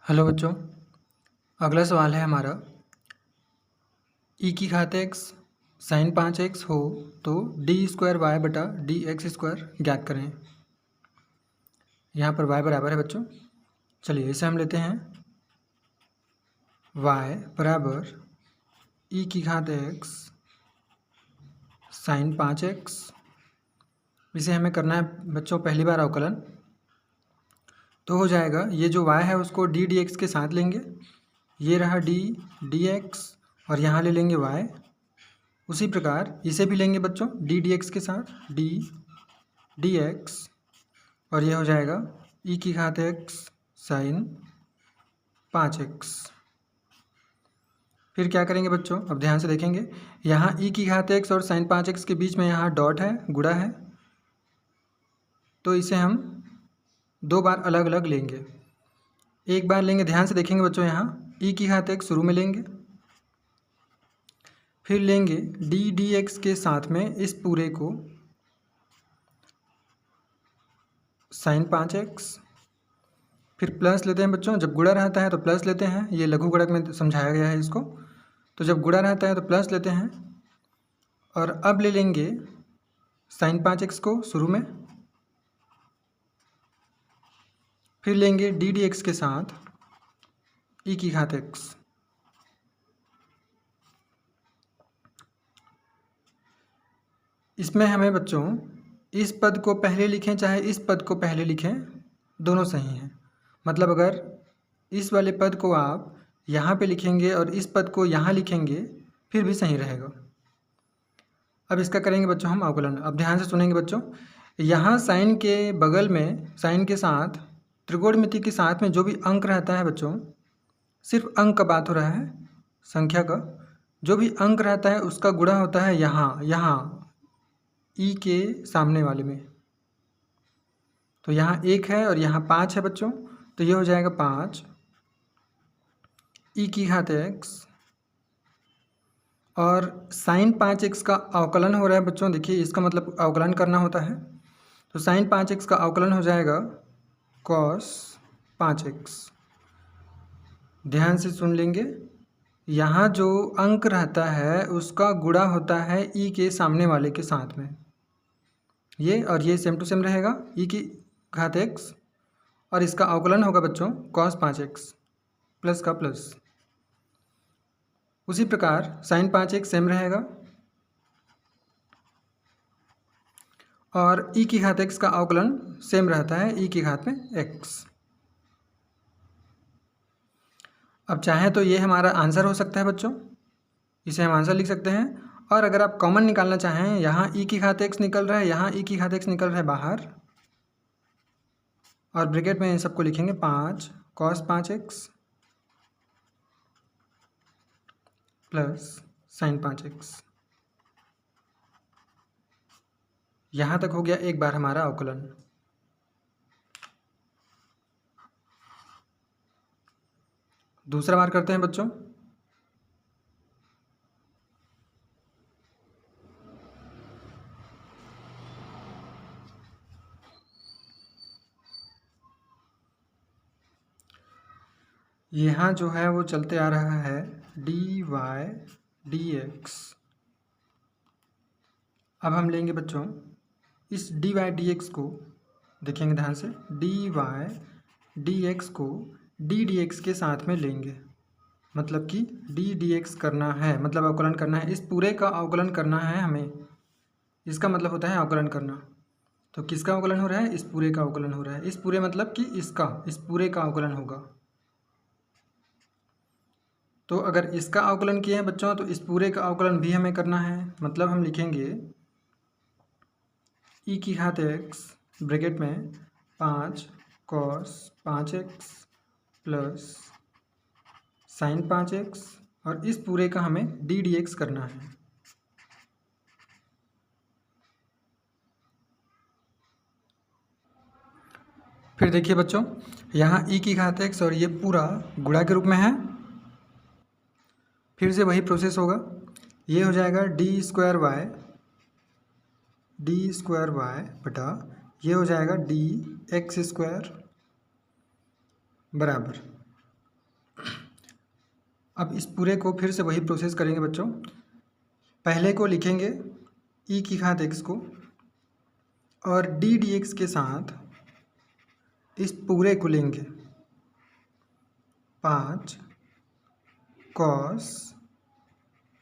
Hello बच्चों, अगला सवाल है हमारा ई की घात एक्स साइन 5x हो तो डी स्क्वायर वाई बटा डी एक्स स्क्वायर ज्ञात करें। यहाँ पर y बराबर है बच्चों। चलिए इसे हम लेते हैं y बराबर ई की घात x साइन 5x। इसे हमें करना है बच्चों पहली बार अवकलन, तो हो जाएगा ये जो y है उसको डी डी एक्स के साथ लेंगे, ये रहा डी डी एक्स और यहाँ ले लेंगे y। उसी प्रकार इसे भी लेंगे बच्चों डी डी एक्स के साथ डी डी एक्स और ये हो जाएगा ई की घात एक्स साइन 5x। फिर क्या करेंगे बच्चों, अब ध्यान से देखेंगे, यहाँ ई की घात एक्स और साइन 5x के बीच में यहाँ डॉट है, गुणा है, तो इसे हम दो बार अलग अलग लेंगे। एक बार लेंगे, ध्यान से देखेंगे बच्चों, यहाँ ई की घात एक्स शुरू में लेंगे, फिर लेंगे डी डी एक्स के साथ में इस पूरे को साइन 5x, फिर प्लस लेते हैं बच्चों, जब गुणा रहता है तो प्लस लेते हैं, ये लघु गुणक में समझाया गया है इसको, तो जब गुणा रहता है तो प्लस लेते हैं। और अब ले लेंगे साइन 5x को शुरू में, फिर लेंगे डी डी एक्स के साथ ई की घात एक्स। इसमें हमें बच्चों इस पद को पहले लिखें चाहे इस पद को पहले लिखें, दोनों सही हैं। मतलब अगर इस वाले पद को आप यहाँ पे लिखेंगे और इस पद को यहाँ लिखेंगे फिर भी सही रहेगा। अब इसका करेंगे बच्चों हम अवकलन। अब ध्यान से सुनेंगे बच्चों, यहाँ साइन के बगल में, साइन के साथ त्रिकोणमिति के साथ में जो भी अंक रहता है बच्चों, सिर्फ अंक का बात हो रहा है, संख्या का जो भी अंक रहता है उसका गुणा होता है यहाँ ई के सामने वाले में। तो यहाँ 1 है और यहाँ 5 है बच्चों, तो ये हो जाएगा 5 ई की घात एक्स और साइन 5x का अवकलन हो रहा है बच्चों। देखिए इसका मतलब अवकलन करना होता है, तो साइन 5x का अवकलन हो जाएगा कॉस 5x। ध्यान से सुन लेंगे, यहाँ जो अंक रहता है उसका गुणा होता है ई के सामने वाले के साथ में, ये और ये सेम टू सेम रहेगा ई की घात एक्स, और इसका अवकलन होगा बच्चों कॉस 5x प्लस का प्लस। उसी प्रकार साइन 5x सेम रहेगा और ई की घात x का अवकलन सेम रहता है ई की घात में x। अब चाहें तो ये हमारा आंसर हो सकता है बच्चों, इसे हम आंसर लिख सकते हैं। और अगर आप कॉमन निकालना चाहें, यहाँ ई की घात x निकल रहा है, यहाँ ई की घात x निकल रहा है बाहर, और ब्रैकेट में इन सबको लिखेंगे 5 cos 5x plus sign 5x। यहाँ तक हो गया एक बार हमारा अवकलन। दूसरा बार करते हैं बच्चों। यहाँ जो है वो चलते आ रहा है डी वाई डी एक्स। अब हम लेंगे बच्चों इस डी वाई डी एक्स को, देखेंगे ध्यान से, डी वाई डी एक्स को डी डी एक्स के साथ में लेंगे, मतलब कि डी डी एक्स करना है, मतलब अवकलन करना है, इस पूरे का अवकलन करना है हमें, इसका मतलब होता है अवकलन करना। तो किसका अवकलन हो रहा है, इस पूरे का अवकलन हो रहा है, इस पूरे मतलब कि इसका, इस पूरे का अवकलन होगा। तो अगर इसका अवकलन किए हैं बच्चों तो इस पूरे का अवकलन भी हमें करना है, मतलब हम लिखेंगे ई की घात एक्स ब्रैकेट में 5 cos 5x plus sign 5x और इस पूरे का हमें डी डी एक्स करना है। फिर देखिए बच्चों, यहाँ ई की घात एक्स और ये पूरा गुणा के रूप में है, फिर से वही प्रोसेस होगा, ये हो जाएगा डी स्क्वायर वाई बटा ये हो जाएगा डी एक्स स्क्वायर बराबर अब इस पूरे को फिर से वही प्रोसेस करेंगे बच्चों। पहले को लिखेंगे ई की घात x को, और डी डी एक्स के साथ इस पूरे को लेंगे 5 cos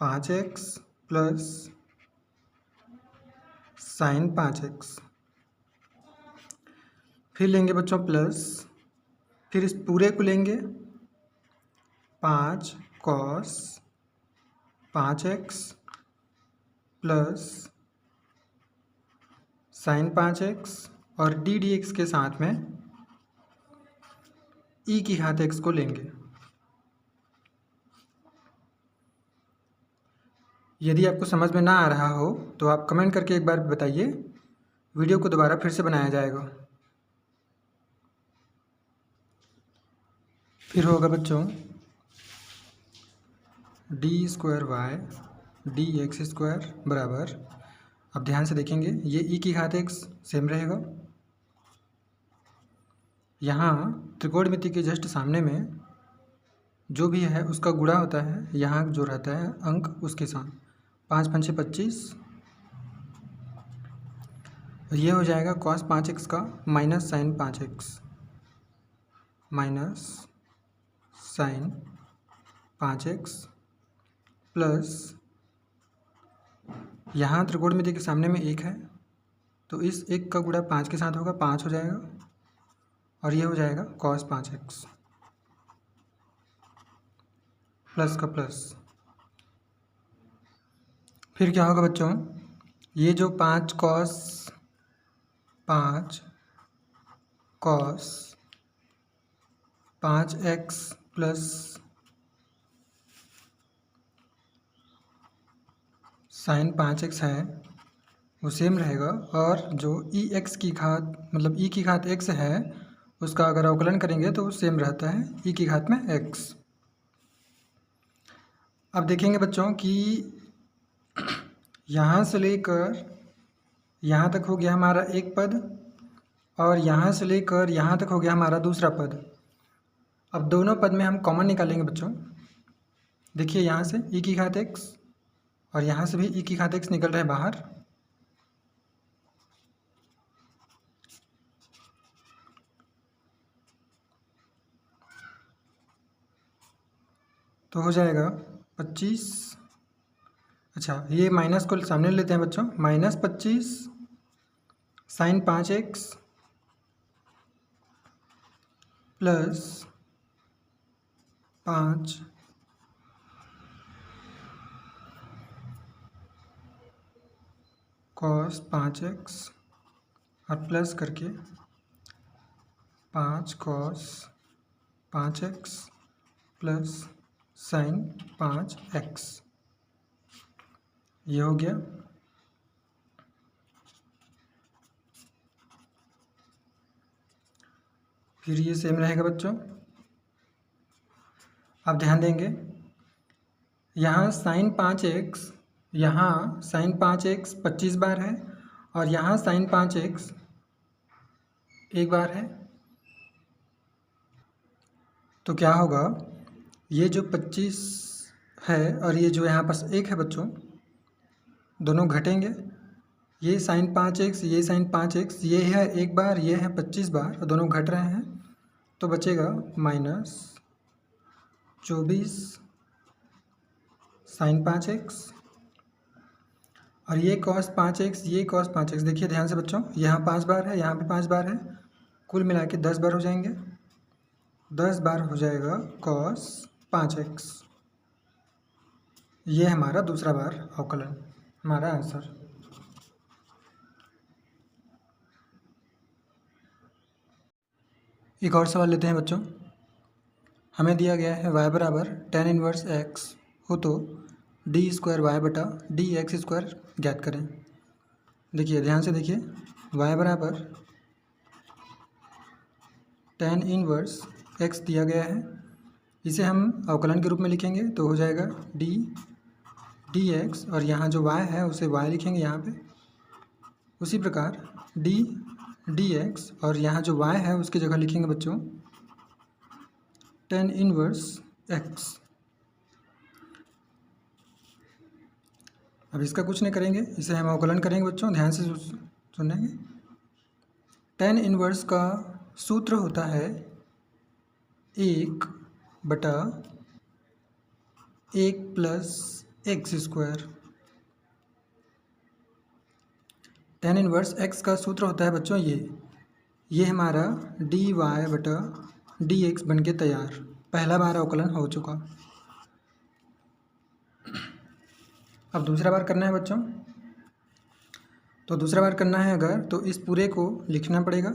5x plus sin 5x। फिर लेंगे बच्चों प्लस, फिर इस पूरे को लेंगे 5 cos 5x plus sin 5x, और डी डी एक्स के साथ में ई की घात x को लेंगे। यदि आपको समझ में ना आ रहा हो तो आप कमेंट करके एक बार बताइए, वीडियो को दोबारा फिर से बनाया जाएगा। फिर होगा बच्चों D square Y D X square बराबर, अब ध्यान से देखेंगे ये ई की घात x सेम रहेगा। यहाँ त्रिकोणमिति के जस्ट सामने में जो भी है उसका गुणा होता है, यहाँ जो रहता है अंक उसके साथ 5 पंचे 25, ये हो जाएगा cos 5x का minus sin 5x minus sin 5x plus यहाँ त्रिकोणमिति के सामने में 1 है तो इस 1 का गुणा 5 के साथ होगा, 5 हो जाएगा, और ये हो जाएगा cos 5x प्लस का प्लस। फिर क्या होगा बच्चों, ये जो 5 cos 5x plus sin 5x है वो सेम रहेगा, और जो ई एक्स की घात मतलब ई की घात x है उसका अगर अवकलन करेंगे तो सेम रहता है ई की घात में x। अब देखेंगे बच्चों कि यहाँ से लेकर यहाँ तक हो गया हमारा एक पद, और यहाँ से लेकर यहाँ तक हो गया हमारा दूसरा पद। अब दोनों पद में हम कॉमन निकालेंगे बच्चों। देखिए यहाँ से ई की घात x और यहाँ से भी ई की घात x निकल रहा है बाहर, तो हो जाएगा 25। अच्छा ये माइनस को सामने लेते हैं बच्चों, minus 25 sin 5x plus 5 cos 5x और प्लस करके 5 cos 5x plus sin 5x, ये हो गया। फिर ये सेम रहेगा बच्चों। अब ध्यान देंगे यहाँ sin 5x, यहाँ sin 5x 25 बार है और यहाँ sin 5x 1 बार है, तो क्या होगा, ये जो 25 है और ये जो यहाँ पास 1 है बच्चों, दोनों घटेंगे। ये sin 5x ये sin 5x, ये है 1 बार, ये है 25 बार, और दोनों घट रहे हैं, तो बचेगा माइनस 24 sin 5x, और ये cos 5x ये cos 5x। देखिए ध्यान से बच्चों, यहाँ 5 बार है, यहाँ भी 5 बार है, कुल मिला के 10 बार हो जाएंगे, 10 बार हो जाएगा cos 5x। ये हमारा दूसरा बार अवकलन, हमारा आंसर। एक और सवाल लेते हैं बच्चों। हमें दिया गया है y बराबर tan इनवर्स x हो तो डी स्क्वायर वाई बटा डी एक्स स्क्वायर ज्ञात करें। देखिए ध्यान से देखिए, y बराबर tan इनवर्स x दिया गया है, इसे हम अवकलन के रूप में लिखेंगे तो हो जाएगा डी एक्स, और यहाँ जो y है उसे y लिखेंगे यहाँ पे। उसी प्रकार डी एक्स, और यहाँ जो y है उसकी जगह लिखेंगे बच्चों tan इनवर्स x। अब इसका कुछ नहीं करेंगे, इसे हम अवकलन करेंगे बच्चों, ध्यान से सुनेंगे। tan इनवर्स का सूत्र होता है 1/1 plus x square. tan inverse x का सूत्र होता है बच्चों ये हमारा dy/dx बन के तैयार। पहला बार अवकलन हो चुका। अब दूसरा बार करना है बच्चों, तो दूसरा बार करना है अगर, तो इस पूरे को लिखना पड़ेगा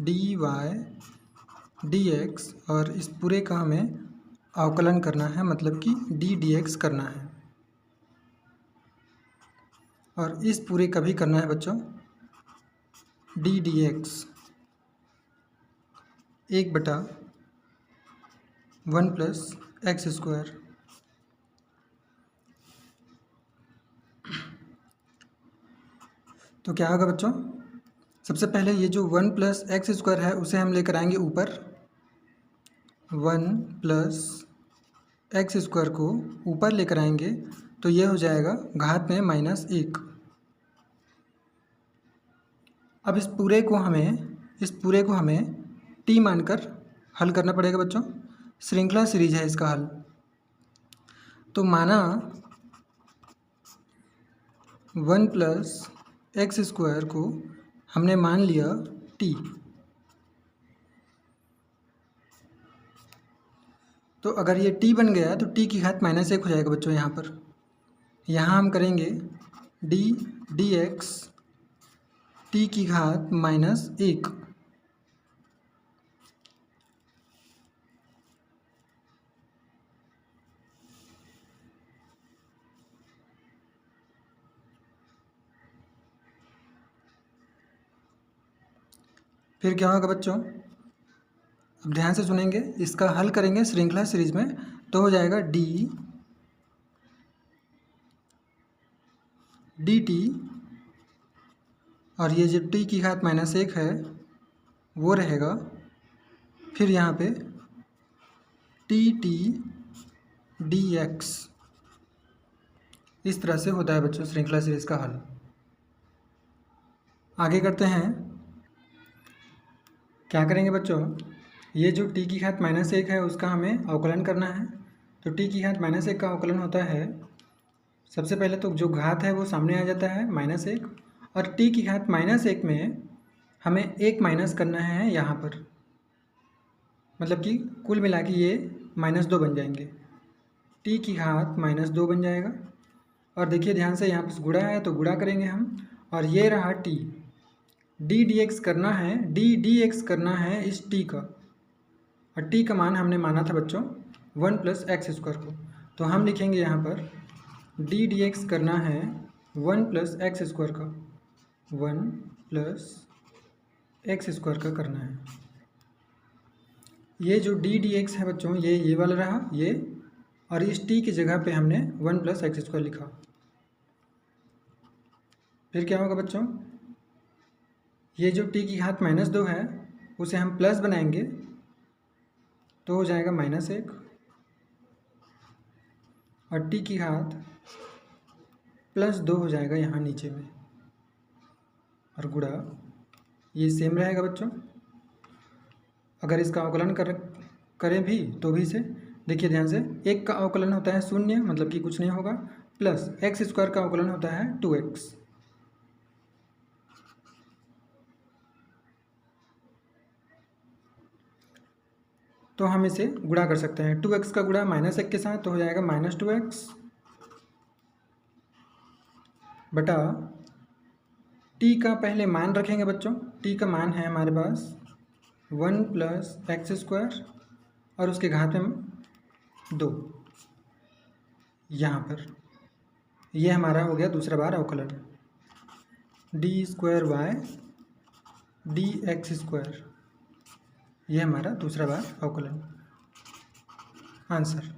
dy/dx, और इस पूरे का हमें अवकलन करना है, मतलब कि ddx करना है। और इस पूरे का भी करना है बच्चों ddx 1/1 प्लस एक्स स्क्वायर। तो क्या होगा बच्चों, सबसे पहले ये जो 1 प्लस एक्स स्क्वायर है उसे हम लेकर आएंगे ऊपर। 1 प्लस एक्स स्क्वायर को ऊपर लेकर आएंगे तो ये हो जाएगा घात में -1। अब इस पूरे को हमें t मानकर हल करना पड़ेगा बच्चों। श्रृंखला सीरीज है इसका हल। तो माना 1 प्लस एक्स स्क्वायर को हमने मान लिया t, तो अगर ये t बन गया तो t की घात -1 हो जाएगा बच्चों। यहाँ हम करेंगे dx t की घात -1। फिर क्या होगा बच्चों, अब ध्यान से सुनेंगे, इसका हल करेंगे श्रृंखला सीरीज में, तो हो जाएगा dt, और ये जो t की घात -1 है वो रहेगा। फिर यहाँ पे dt dx। इस तरह से होता है बच्चों श्रृंखला सीरीज का हल। आगे करते हैं, क्या करेंगे बच्चों, ये जो t की घात -1 है उसका हमें अवकलन करना है। तो t की घात -1 का अवकलन होता है, सबसे पहले तो जो घात है वो सामने आ जाता है -1, और t की घात -1 में हमें 1 माइनस करना है यहाँ पर, मतलब कि कुल मिला के ये -2 बन जाएंगे। t की घात -2 बन जाएगा। और देखिए ध्यान से, यहाँ पर गुणा है तो गुणा करेंगे हम, और ये रहा t। ddx करना है, ddx करना है इस t का, और t का मान हमने माना था बच्चों 1 प्लस एक्स स्क्वायर को। तो हम लिखेंगे यहाँ पर ddx करना है 1 प्लस एक्स स्क्वायर का, 1 प्लस एक्स स्क्वायर का करना है। ये जो ddx है बच्चों ये वाला रहा ये, और इस t की जगह पे हमने 1 प्लस एक्स स्क्वायर लिखा। फिर क्या होगा बच्चों, ये जो t की घात -2 है उसे हम प्लस बनाएंगे तो हो जाएगा -1, और t की घात +2 हो जाएगा यहाँ नीचे में, और गुणा ये सेम रहेगा बच्चों। अगर इसका अवकलन करें भी तो भी से देखिए ध्यान से, 1 का अवकलन होता है 0, मतलब कि कुछ नहीं होगा, प्लस एक्स स्क्वायर का अवकलन होता है 2x। तो हम इसे गुणा कर सकते हैं, 2x का गुणा -1 के साथ तो हो जाएगा -2x बटा t का पहले मान रखेंगे बच्चों। t का मान है हमारे पास 1 प्लस एक्स स्क्वायर और उसके घात में 2। यहाँ पर ये हमारा हो गया दूसरा बार अवकलन, d² dx²। ये हमारा दूसरा बार अवकलन आंसर।